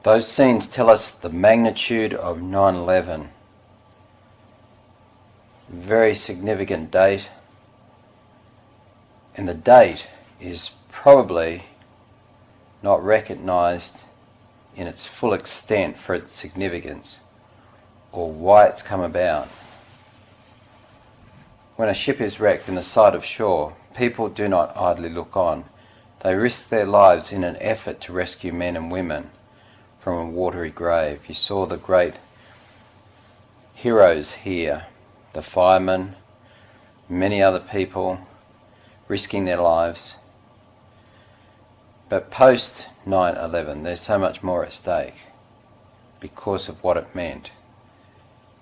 Those scenes tell us the magnitude of 9/11. Very significant date, and the date is probably not recognised in its full extent for its significance or why it's come about. When a ship is wrecked in the sight of shore, people do not idly look on. They risk their lives in an effort to rescue men and women from a watery grave. You saw the great heroes here, the firemen, many other people risking their lives. But post 9/11, there's so much more at stake because of what it meant.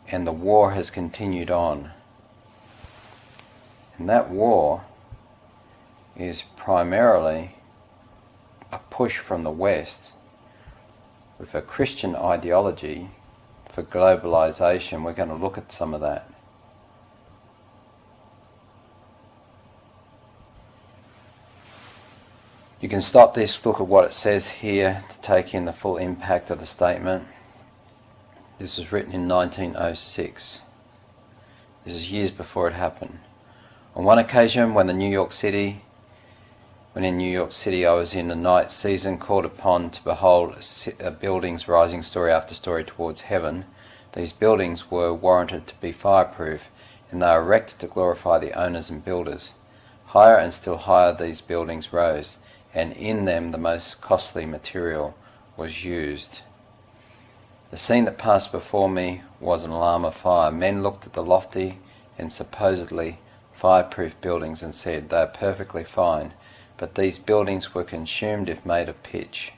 And the war has continued on. And that war is primarily a push from the West with a Christian ideology for globalization. We're going to look at some of that. You can stop this, look at what it says here to take in the full impact of the statement. This was written in 1906. This is years before it happened. On one occasion, when in New York City I was in the night season, called upon to behold buildings rising story after story towards heaven. These buildings were warranted to be fireproof, and they were erected to glorify the owners and builders. Higher and still higher these buildings rose, and in them the most costly material was used. The scene that passed before me was an alarm of fire. Men looked at the lofty and supposedly fireproof buildings and said, "They are perfectly fine," but these buildings were consumed if made of pitch.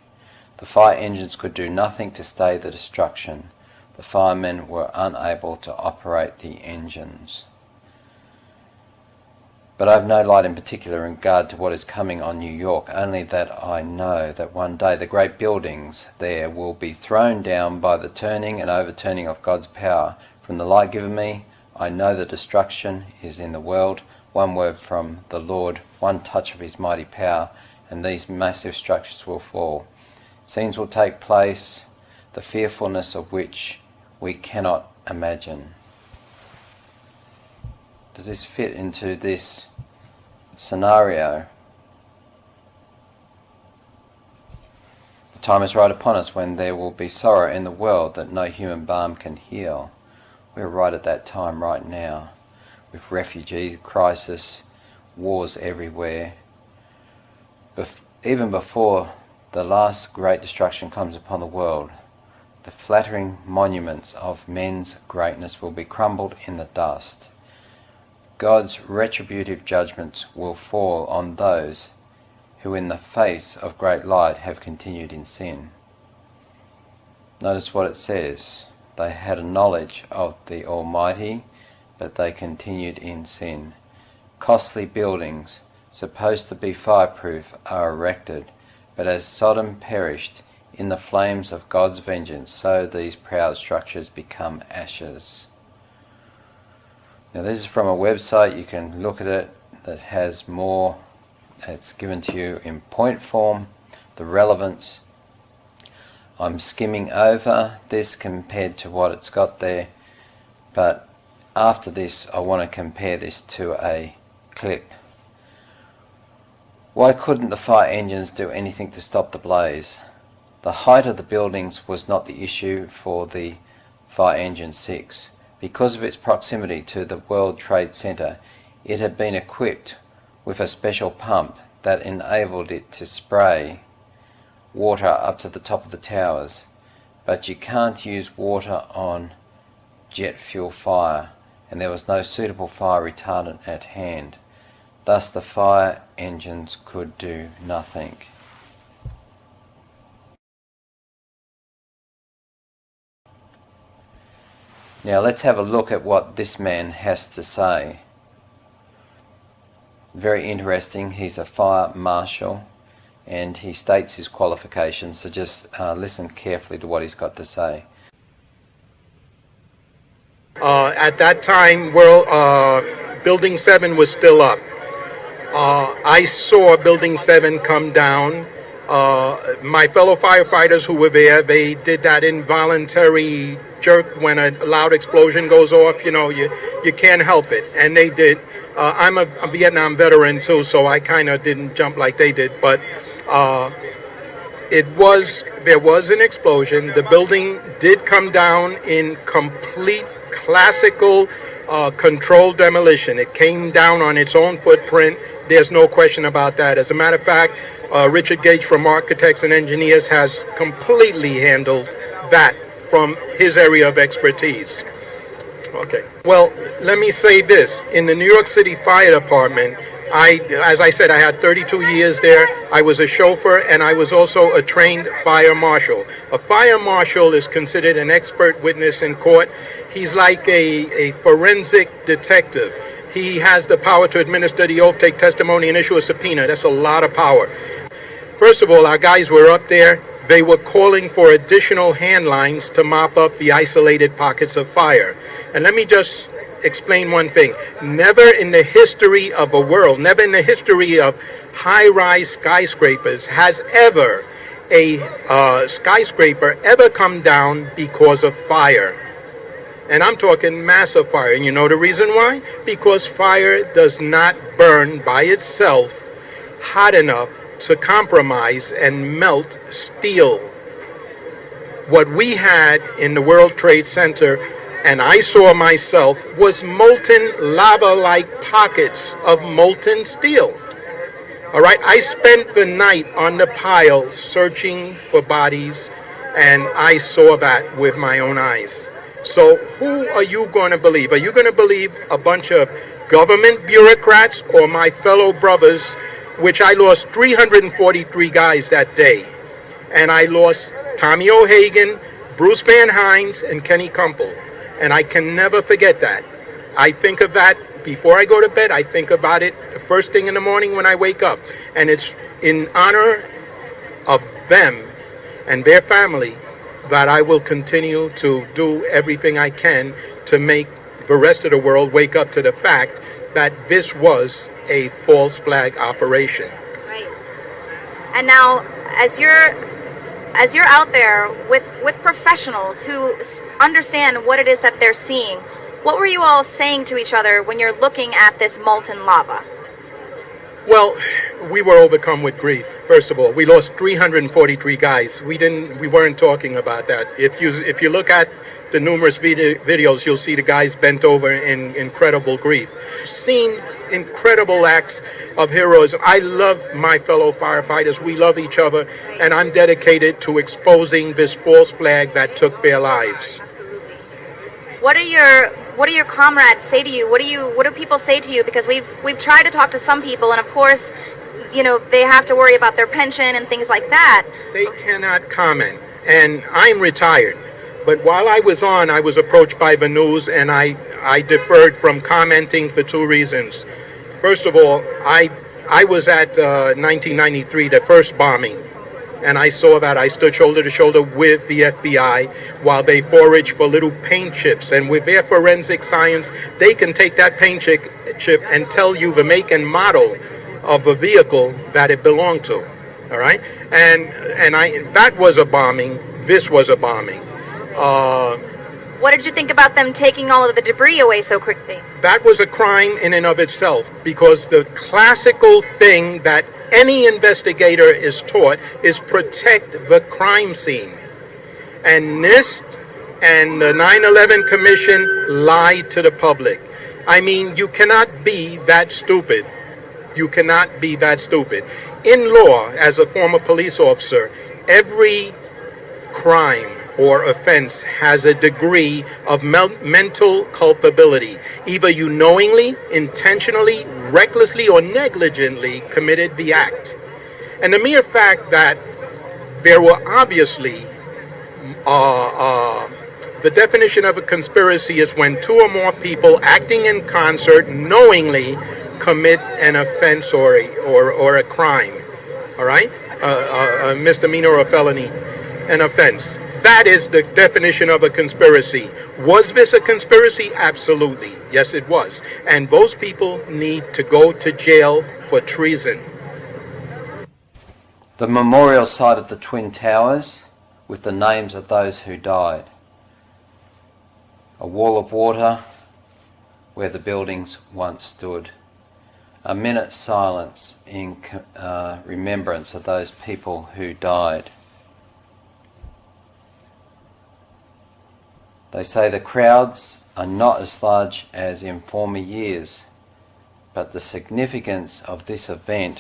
The fire engines could do nothing to stay the destruction. The firemen were unable to operate the engines. But I have no light in particular in regard to what is coming on New York, only that I know that one day the great buildings there will be thrown down by the turning and overturning of God's power. From the light given me, I know the destruction is in the world. One word from the Lord, one touch of his mighty power, and these massive structures will fall. Scenes will take place, the fearfulness of which we cannot imagine. Does this fit into this scenario? The time is right upon us when there will be sorrow in the world that no human balm can heal. We're right at that time right now, with refugee crisis, wars everywhere. Even before the last great destruction comes upon the world, the flattering monuments of men's greatness will be crumbled in the dust. God's retributive judgments will fall on those who in the face of great light have continued in sin. Notice what it says. They had a knowledge of the Almighty, but they continued in sin. Costly buildings, supposed to be fireproof, are erected, but as Sodom perished in the flames of God's vengeance, so these proud structures become ashes. Now this is from a website, you can look at it, that has more. It's given to you in point form, the relevance. I'm skimming over this compared to what it's got there, but after this I want to compare this to a clip. Why couldn't the fire engines do anything to stop the blaze? The height of the buildings was not the issue for the Fire Engine 6. Because of its proximity to the World Trade Center, it had been equipped with a special pump that enabled it to spray water up to the top of the towers. But you can't use water on jet fuel fire, and there was no suitable fire retardant at hand. Thus the fire engines could do nothing. Now let's have a look at what this man has to say. Very interesting. He's a fire marshal and he states his qualifications, so just listen carefully to what he's got to say. At that time, Building 7 was still up. I saw Building 7 come down My fellow firefighters who were there, they did that involuntary jerk when a loud explosion goes off. You can't help it, and they did. I'm a Vietnam veteran too, so I kind of didn't jump like they did, but there was an explosion. The building did come down in complete classical controlled demolition. It came down on its own footprint. There's no question about that. As a matter of fact, Richard Gage from Architects and Engineers has completely handled that from his area of expertise. Okay. Well, let me say this. In the New York City Fire Department, as I said, I had 32 years there. I was a chauffeur, and I was also a trained fire marshal. A fire marshal is considered an expert witness in court. He's like a forensic detective. He has the power to administer the oath, take testimony, and issue a subpoena. That's a lot of power. First of all, our guys were up there. They were calling for additional hand lines to mop up the isolated pockets of fire. And let me just explain one thing. Never in the history of the world, never in the history of high-rise skyscrapers has ever a skyscraper ever come down because of fire. And I'm talking massive fire. And you know the reason why? Because fire does not burn by itself hot enough to compromise and melt steel. What we had in the World Trade Center, and I saw myself, was molten lava-like pockets of molten steel. All right, I spent the night on the pile searching for bodies, and I saw that with my own eyes. So who are you going to believe? Are you going to believe a bunch of government bureaucrats or my fellow brothers, which I lost 343 guys that day? And I lost Tommy O'Hagan, Bruce Van Hines, and Kenny Kumpel. And I can never forget that. I think of that before I go to bed. I think about it the first thing in the morning when I wake up. And it's in honor of them and their family that I will continue to do everything I can to make the rest of the world wake up to the fact that this was a false flag operation. Right. And now, as you're out there with professionals who understand what it is that they're seeing, what were you all saying to each other when you're looking at this molten lava? Well, we were overcome with grief. First of all, we lost 343 guys. We weren't talking about that. If you look at the numerous videos, you'll see the guys bent over in incredible grief. Seen incredible acts of heroism. I love my fellow firefighters. We love each other, and I'm dedicated to exposing this false flag that took their lives. What do your comrades say to you? What do people say to you? Because we've tried to talk to some people, and of course, they have to worry about their pension and things like that. They cannot comment, and I'm retired. But while I was on, I was approached by the news, and I deferred from commenting for two reasons. First of all, I was at 1993, the first bombing, and I saw that. I stood shoulder to shoulder with the FBI while they foraged for little paint chips. And with their forensic science, they can take that paint chip and tell you the make and model of a vehicle that it belonged to. All right? And that was a bombing. This was a bombing. What did you think about them taking all of the debris away so quickly? That was a crime in and of itself, because the classical thing that any investigator is taught is protect the crime scene. And NIST and the 9/11 Commission lied to the public. I mean, you cannot be that stupid. You cannot be that stupid. In law, as a former police officer, every crime or offense has a degree of mental culpability. Either you knowingly, intentionally, recklessly, or negligently committed the act. And the mere fact that there were obviously, the definition of a conspiracy is when two or more people acting in concert knowingly commit an offense or a crime. All right? A misdemeanor or a felony, an offense. That is the definition of a conspiracy. Was this a conspiracy? Absolutely. Yes, it was. And those people need to go to jail for treason. The memorial site of the Twin Towers with the names of those who died. A wall of water where the buildings once stood. A minute's silence in remembrance of those people who died. They say the crowds are not as large as in former years, but the significance of this event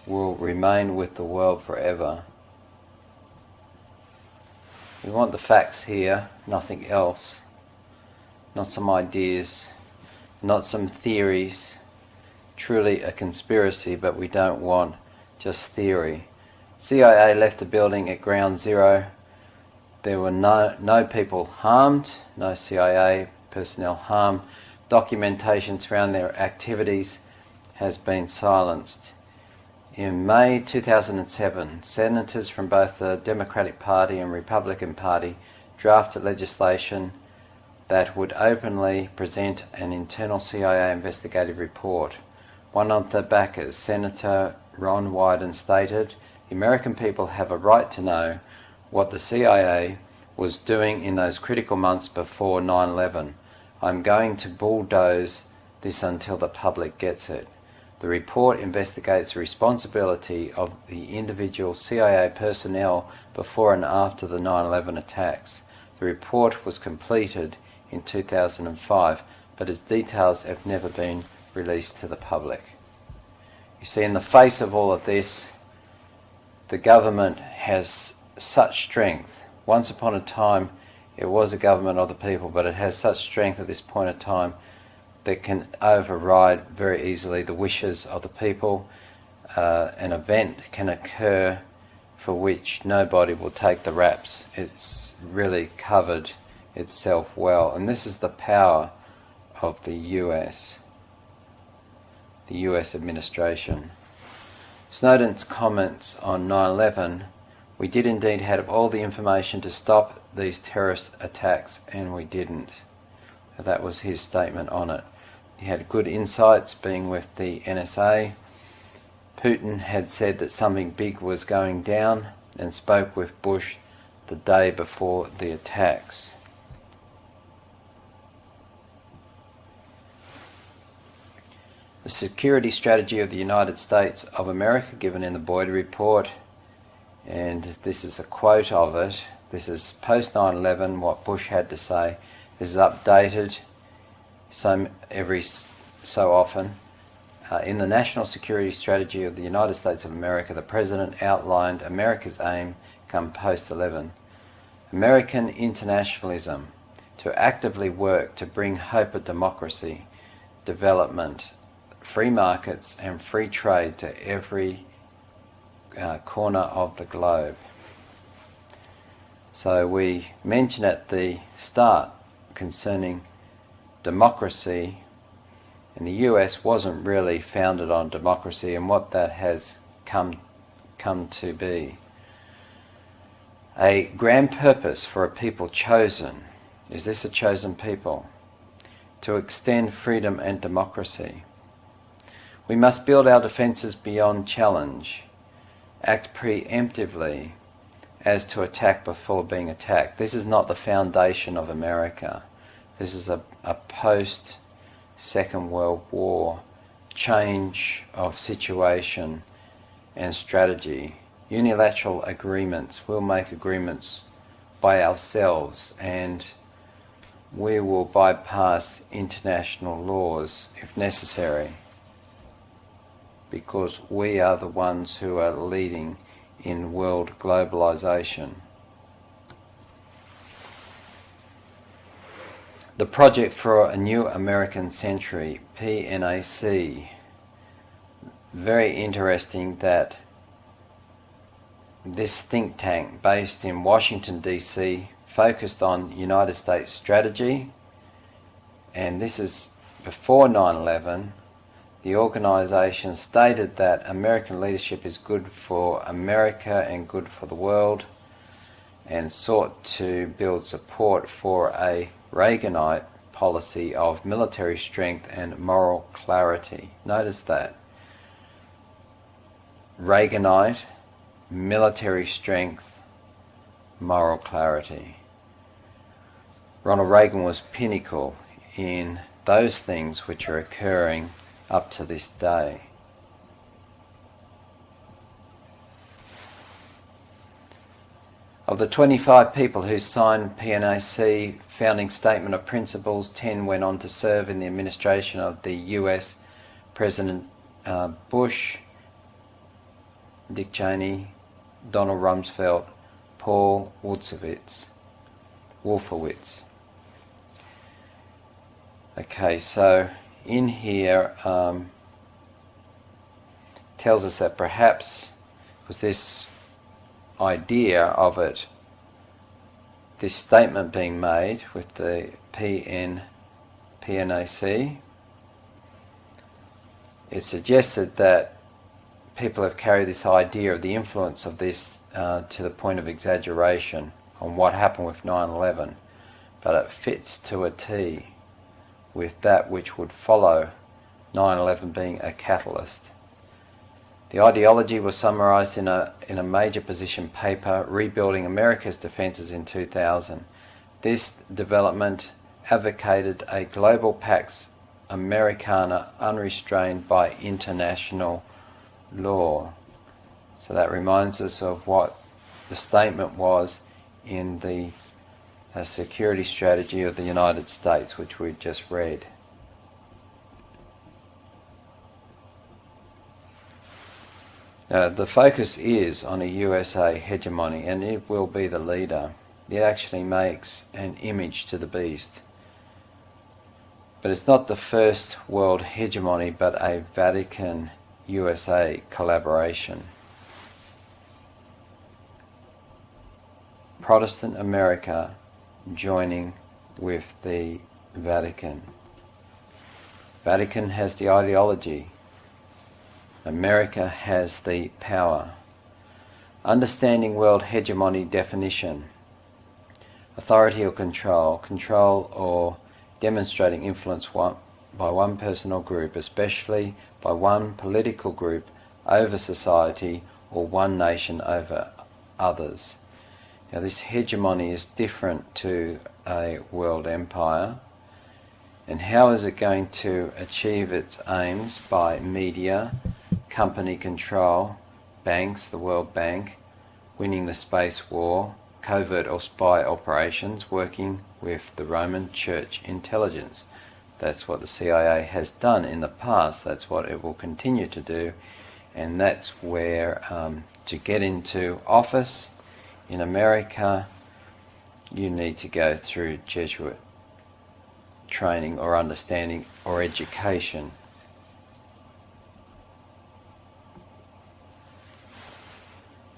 will remain with the world forever. We want the facts here, nothing else. Not some ideas, not some theories. Truly a conspiracy, but we don't want just theory. CIA left the building at ground zero. There were no people harmed, no CIA personnel harmed. Documentation surrounding their activities has been silenced. In May 2007, senators from both the Democratic Party and Republican Party drafted legislation that would openly present an internal CIA investigative report. One of the backers, Senator Ron Wyden, stated, "The American people have a right to know what the CIA was doing in those critical months before 9/11. I'm going to bulldoze this until the public gets it." The report investigates the responsibility of the individual CIA personnel before and after the 9/11 attacks. The report was completed in 2005, but its details have never been released to the public. You see, in the face of all of this, the government has such strength. Once upon a time, it was a government of the people, but it has such strength at this point in time that can override very easily the wishes of the people. An event can occur for which nobody will take the raps. It's really covered itself well, and this is the power of the US administration. Snowden's comments on 9/11, "We did indeed have all the information to stop these terrorist attacks, and we didn't." That was his statement on it. He had good insights, being with the NSA. Putin had said that something big was going down and spoke with Bush the day before the attacks. The security strategy of the United States of America, given in the Boyd report, and this is a quote of it. This is post 9/11, what Bush had to say. This is updated every so often. In the National Security Strategy of the United States of America, the President outlined America's aim come post-11. American internationalism, to actively work to bring hope of democracy, development, free markets and free trade to every corner of the globe. So we mentioned at the start concerning democracy, and the US wasn't really founded on democracy and what that has come to be. A grand purpose for a people chosen. Is this a chosen people? To extend freedom and democracy. We must build our defences beyond challenge, act preemptively as to attack before being attacked. This is not the foundation of America. This is a post-Second World War change of situation and strategy. Unilateral agreements, we'll make agreements by ourselves, and we will bypass international laws if necessary, because we are the ones who are leading in world globalization. The Project for a New American Century, PNAC. Very interesting that this think tank based in Washington DC focused on United States strategy, and this is before 9/11. The organization stated that American leadership is good for America and good for the world, and sought to build support for a Reaganite policy of military strength and moral clarity. Notice that. Reaganite military strength, moral clarity. Ronald Reagan was pinnacle in those things which are occurring up to this day. Of the 25 people who signed PNAC founding statement of principles, 10 went on to serve in the administration of the US President Bush, Dick Cheney, Donald Rumsfeld, Paul Wolfowitz. Okay, so in here tells us that perhaps was this idea of it, this statement being made with the PNAC, it suggested that people have carried this idea of the influence of this to the point of exaggeration on what happened with 9/11, but it fits to a T with that which would follow 9/11 being a catalyst. The ideology was summarized in a major position paper, Rebuilding America's Defenses in 2000. This development advocated a global Pax Americana unrestrained by international law. So that reminds us of what the statement was in the security strategy of the United States, which we just read. Now, the focus is on a USA hegemony, and it will be the leader. It actually makes an image to the beast. But it's not the first world hegemony, but a Vatican-USA collaboration. Protestant America joining with the Vatican. Vatican has the ideology. America has the power. Understanding world hegemony definition. Authority or control. Control or demonstrating influence by one person or group, especially by one political group over society or one nation over others. Now, this hegemony is different to a world empire. And how is it going to achieve its aims? By media, company control, banks, the World Bank, winning the space war, covert or spy operations, working with the Roman Church intelligence. That's what the CIA has done in the past. That's what it will continue to do. And that's where to get into office in America, you need to go through Jesuit training or understanding or education.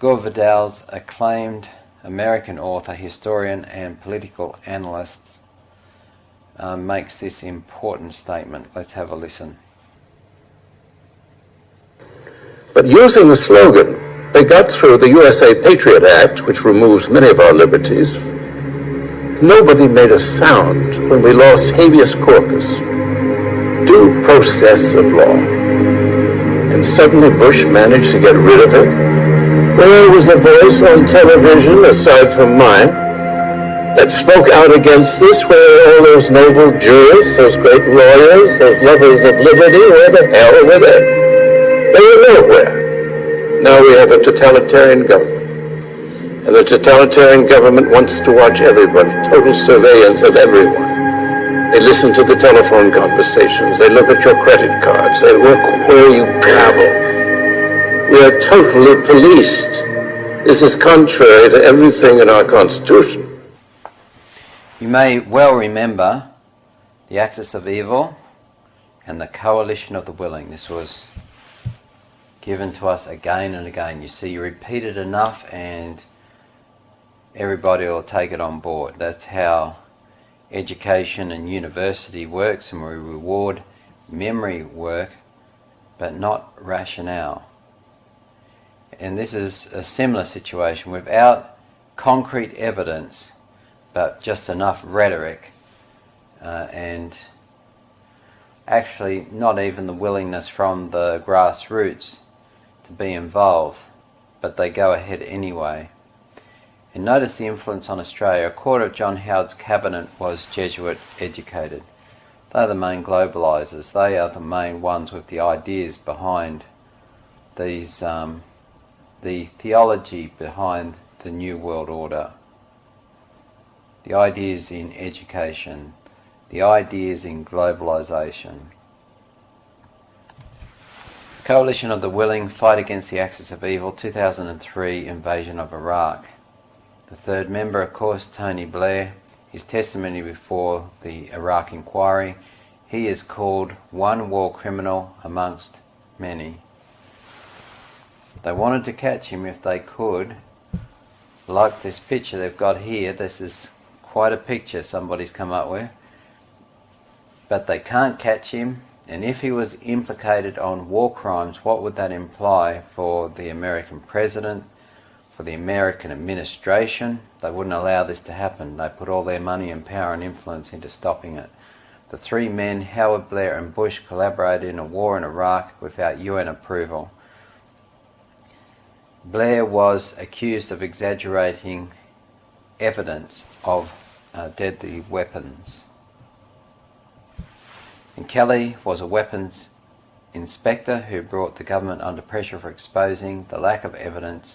Gore Vidal's acclaimed American author, historian and political analyst makes this important statement. Let's have a listen. But using the slogan, they got through the USA Patriot Act, which removes many of our liberties. Nobody made a sound when we lost habeas corpus, due process of law. And suddenly Bush managed to get rid of it. Where was a voice on television, aside from mine, that spoke out against this? Where are all those noble jurists, those great lawyers, those lovers of liberty? Where the hell were they? They were nowhere. Now we have a totalitarian government. And the totalitarian government wants to watch everybody, total surveillance of everyone. They listen to the telephone conversations. They look at your credit cards. They look where you travel. We are totally policed. This is contrary to everything in our Constitution. You may well remember the axis of evil and the coalition of the willing. This was given to us again and again. You see, you repeat it enough and everybody will take it on board. That's how education and university works, and we reward memory work but not rationale. And this is a similar situation without concrete evidence, but just enough rhetoric and actually not even the willingness from the grassroots to be involved, but they go ahead anyway. And notice the influence on Australia. A quarter of John Howard's cabinet was Jesuit educated. They're the main globalisers. They are the main ones with the ideas behind these, the theology behind the New World Order. The ideas in education. The ideas in globalisation. Coalition of the Willing, Fight Against the Axis of Evil, 2003 Invasion of Iraq. The third member, of course, Tony Blair. His testimony before the Iraq inquiry. He is called one war criminal amongst many. They wanted to catch him if they could. Like this picture they've got here. This is quite a picture somebody's come up with. But they can't catch him. And if he was implicated on war crimes, what would that imply for the American president, for the American administration? They wouldn't allow this to happen. They put all their money and power and influence into stopping it. The three men, Howard, Blair and Bush, collaborated in a war in Iraq without UN approval. Blair was accused of exaggerating evidence of deadly weapons. And Kelly was a weapons inspector who brought the government under pressure for exposing the lack of evidence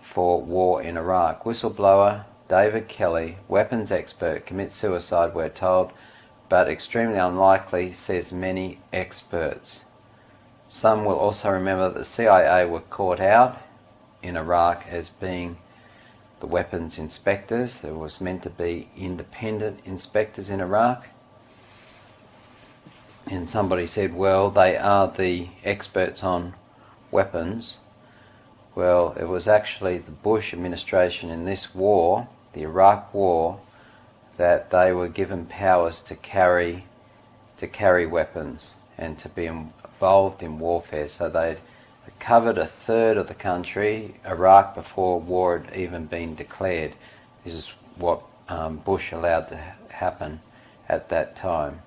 for war in Iraq. Whistleblower David Kelly, weapons expert, commits suicide, we're told, but extremely unlikely, says many experts. Some will also remember that the CIA were caught out in Iraq as being the weapons inspectors. There was meant to be independent inspectors in Iraq. And somebody said, well, they are the experts on weapons. Well, it was actually the Bush administration in this war, the Iraq War, that they were given powers to carry weapons and to be involved in warfare. So they'd covered a third of the country, Iraq, before war had even been declared. This is what Bush allowed to happen at that time.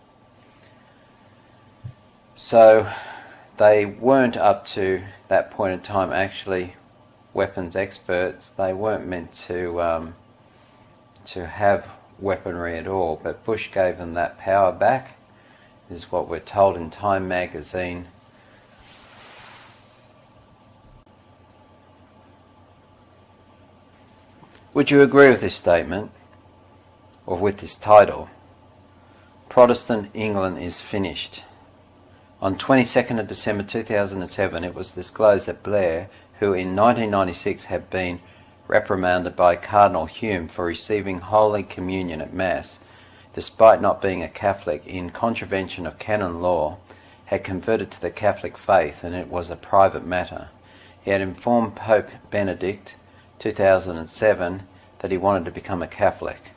So they weren't up to that point in time actually weapons experts. They weren't meant to have weaponry at all, but Bush gave them that power back. This is what we're told in Time magazine. Would you agree with this statement, or with this title? Protestant England is finished. On 22nd of December 2007, it was disclosed that Blair, who in 1996 had been reprimanded by Cardinal Hume for receiving Holy Communion at Mass, despite not being a Catholic, in contravention of canon law, had converted to the Catholic faith, and it was a private matter. He had informed Pope Benedict, 2007, that he wanted to become a Catholic.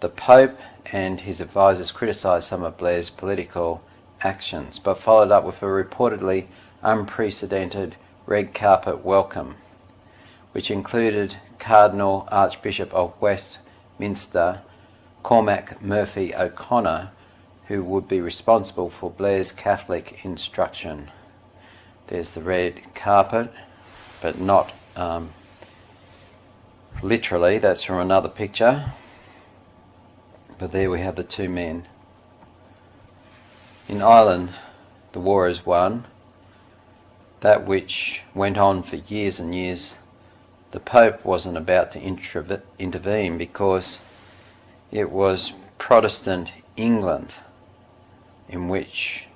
The Pope and his advisors criticised some of Blair's political actions, but followed up with a reportedly unprecedented red carpet welcome, which included Cardinal Archbishop of Westminster Cormac Murphy O'Connor, who would be responsible for Blair's Catholic instruction. There's the red carpet, but not literally, that's from another picture. But there we have the two men. In Ireland, the war is won. That which went on for years and years, the Pope wasn't about to intervene because it was Protestant England in which,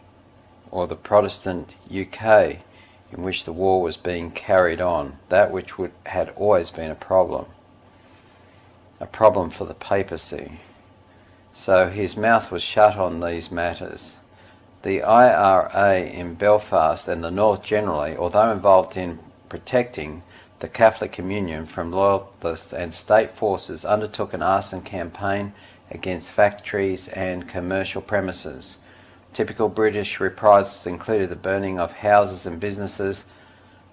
or the Protestant UK, in which the war was being carried on, that which had always been a problem for the papacy. So his mouth was shut on these matters. The IRA in Belfast and the North generally, although involved in protecting the Catholic Communion from loyalists and state forces, undertook an arson campaign against factories and commercial premises. Typical British reprisals included the burning of houses and businesses,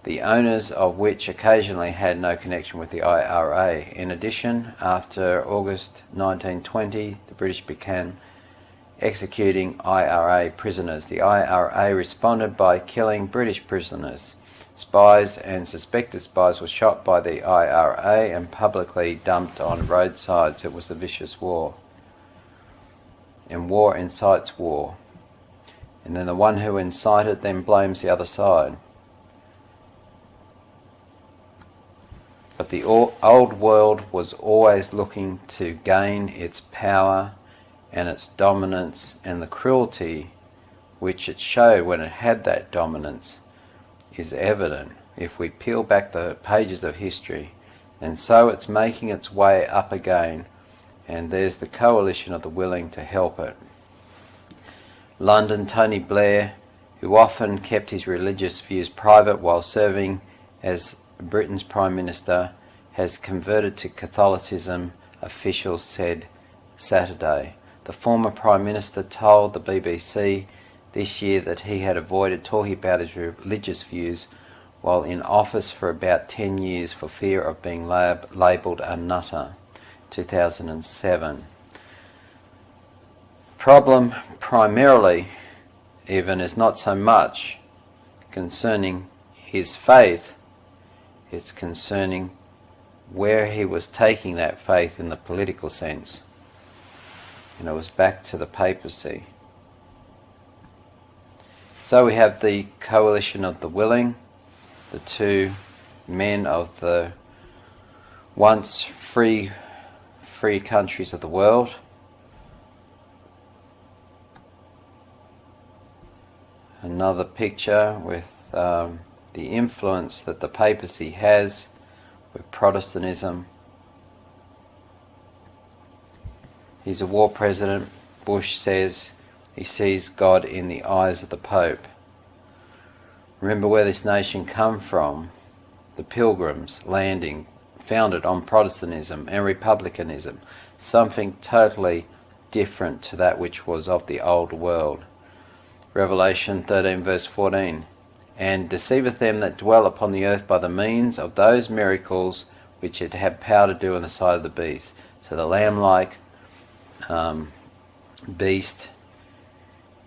the owners of which occasionally had no connection with the IRA. In addition, after August 1920, the British began executing IRA prisoners. The IRA responded by killing British prisoners. Spies and suspected spies were shot by the IRA and publicly dumped on roadsides. It was a vicious war. And war incites war. And then the one who incited then blames the other side. But the old world was always looking to gain its power and its dominance, and the cruelty which it showed when it had that dominance is evident if we peel back the pages of history. And so it's making its way up again, and there's the coalition of the willing to help it. London, Tony Blair, who often kept his religious views private while serving as Britain's Prime Minister, has converted to Catholicism, officials said Saturday. The former Prime Minister told the BBC this year that he had avoided talking about his religious views while in office for about 10 years for fear of being labelled a nutter. 2007. Problem primarily even is not so much concerning his faith, it's concerning where he was taking that faith in the political sense. And it was back to the papacy. So we have the coalition of the willing, the two men of the once free countries of the world. Another picture with the influence that the papacy has with Protestantism. He's a war president. Bush says he sees God in the eyes of the Pope. Remember where this nation come from. The Pilgrims landing, founded on Protestantism and Republicanism, something totally different to that which was of the old world. Revelation 13 verse 14. And deceiveth them that dwell upon the earth by the means of those miracles which it had power to do in the sight of the beast. So the lamb-like beast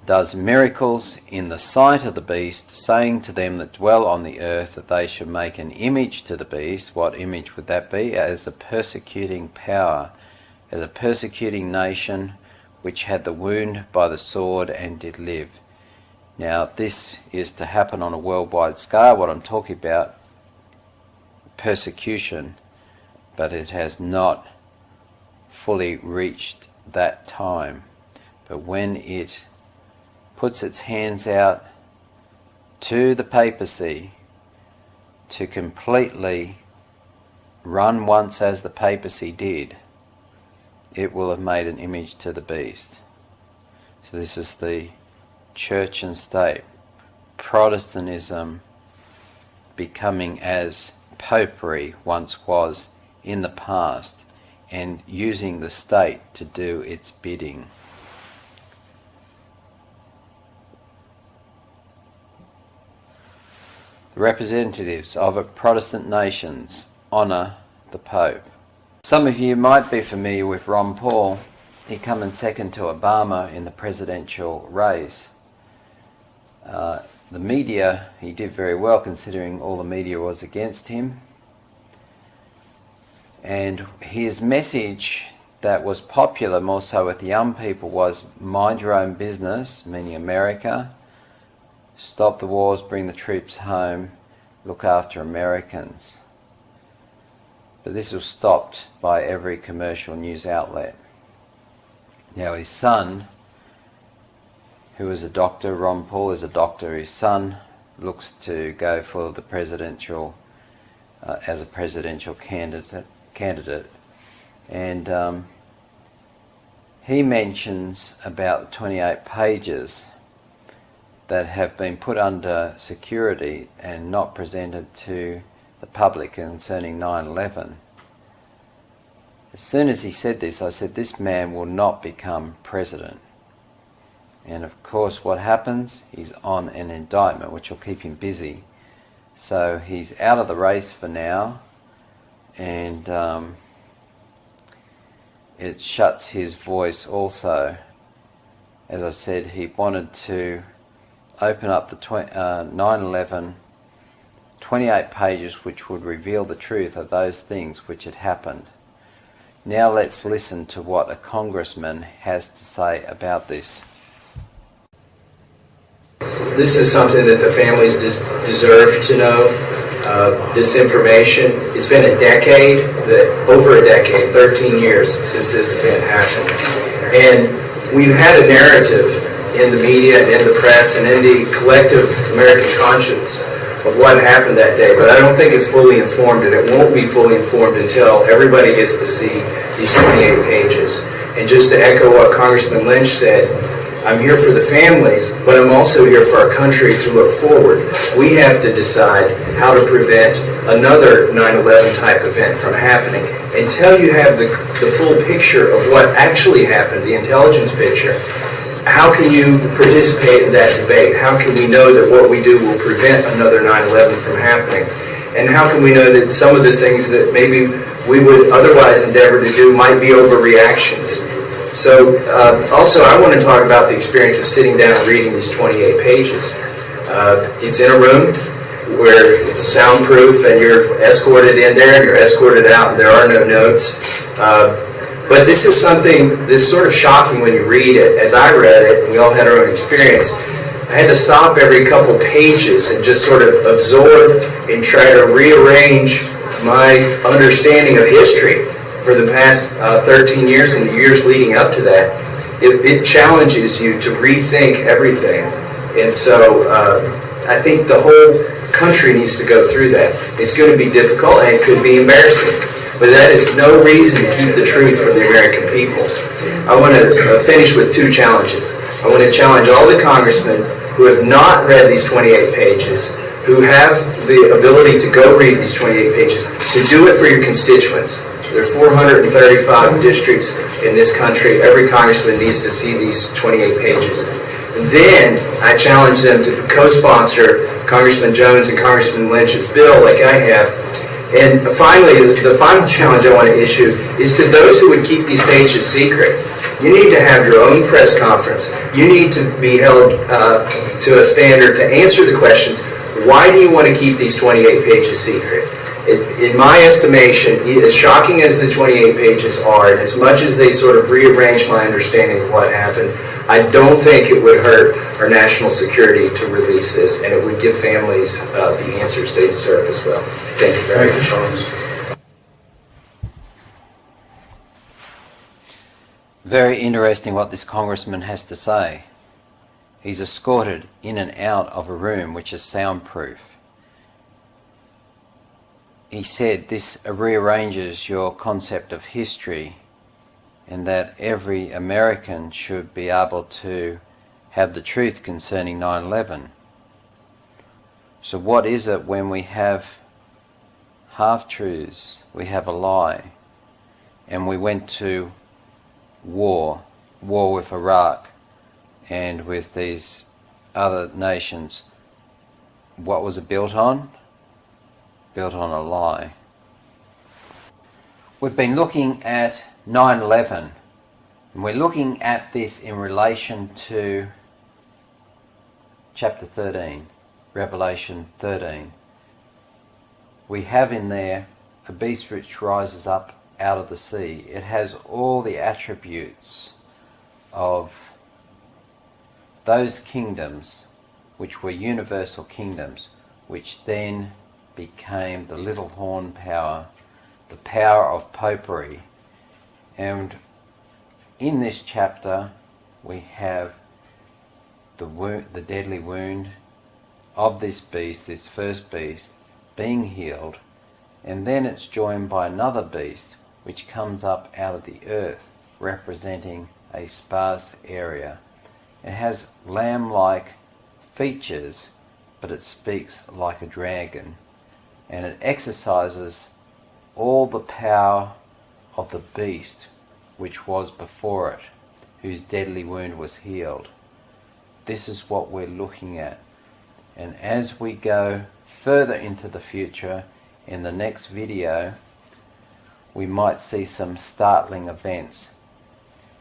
does miracles in the sight of the beast, saying to them that dwell on the earth that they should make an image to the beast. What image would that be? As a persecuting power, as a persecuting nation which had the wound by the sword and did live. Now this is to happen on a worldwide scale, what I'm talking about, persecution, but it has not fully reached that time. But when it puts its hands out to the papacy to completely run once as the papacy did, it will have made an image to the beast. So this is the church and state, Protestantism becoming as popery once was in the past, and using the state to do its bidding. The representatives of Protestant nations honour the Pope. Some of you might be familiar with Ron Paul. He came in second to Obama in the presidential race. The media, he did very well considering all the media was against him. And his message that was popular more so with the young people was mind your own business, meaning America, stop the wars, bring the troops home, look after Americans. But this was stopped by every commercial news outlet. Now his son, who is a doctor, Ron Paul is a doctor, his son looks to go for the presidential, as a presidential candidate. And he mentions about 28 pages that have been put under security and not presented to the public concerning 9/11. As soon as he said this, I said, this man will not become president. And of course what happens? He's on an indictment which will keep him busy. So he's out of the race for now, and it shuts his voice also. As I said, he wanted to open up the 9/11 28 pages which would reveal the truth of those things which had happened. Now let's listen to what a congressman has to say about this. This is something that the families deserve to know, this information. It's been a decade, over a decade, 13 years since this event happened. And we've had a narrative in the media and in the press and in the collective American conscience of what happened that day, but I don't think it's fully informed, and it won't be fully informed until everybody gets to see these 28 pages. And just to echo what Congressman Lynch said, I'm here for the families, but I'm also here for our country to look forward. We have to decide how to prevent another 9/11 type event from happening. Until you have the full picture of what actually happened, the intelligence picture, how can you participate in that debate? How can we know that what we do will prevent another 9/11 from happening? And how can we know that some of the things that maybe we would otherwise endeavor to do might be overreactions? So also I want to talk about the experience of sitting down and reading these 28 pages. It's in a room where it's soundproof and you're escorted in there and you're escorted out and there are no notes. But this is something that's sort of shocking when you read it. As I read it, and we all had our own experience, I had to stop every couple pages and just sort of absorb and try to rearrange my understanding of history for the past 13 years and the years leading up to that. It challenges you to rethink everything. And so I think the whole country needs to go through that. It's going to be difficult and it could be embarrassing. But that is no reason to keep the truth from the American people. I want to finish with two challenges. I want to challenge all the congressmen who have not read these 28 pages, who have the ability to go read these 28 pages, to do it for your constituents. There are 435 districts in this country. Every congressman needs to see these 28 pages. Then I challenge them to co-sponsor Congressman Jones and Congressman Lynch's bill like I have. And finally, the final challenge I want to issue is to those who would keep these pages secret. You need to have your own press conference. You need to be held to a standard to answer the questions. Why do you want to keep these 28 pages secret? In my estimation, as shocking as the 28 pages are, and as much as they sort of rearrange my understanding of what happened, I don't think it would hurt our national security to release this, and it would give families the answers they deserve as well. Thank you very much, Charles. Very interesting what this congressman has to say. He's escorted in and out of a room which is soundproof. He said this rearranges your concept of history, and that every American should be able to have the truth concerning 9/11. So what is it when we have half-truths, we have a lie, and we went to war with Iraq and with these other nations? What was it built on? Built on a lie. We've been looking at 9/11, and we're looking at this in relation to chapter 13, Revelation 13. We have in there a beast which rises up out of the sea. It has all the attributes of those kingdoms which were universal kingdoms, which then became the little horn power, the power of popery. And in this chapter we have the deadly wound of this beast, this first beast, being healed, and then it's joined by another beast which comes up out of the earth, representing a sparse area. It has lamb-like features, but it speaks like a dragon, and it exercises all the power of the beast which was before it, whose deadly wound was healed. This is what we're looking at. And as we go further into the future, in the next video, we might see some startling events.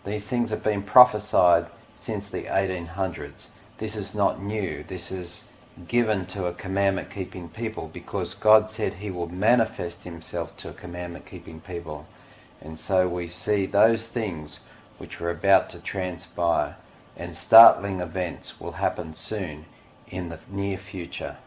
These things have been prophesied since the 1800s. This is not new. This is given to a commandment-keeping people, because God said he will manifest himself to a commandment-keeping people. And so we see those things which are about to transpire, and startling events will happen soon in the near future.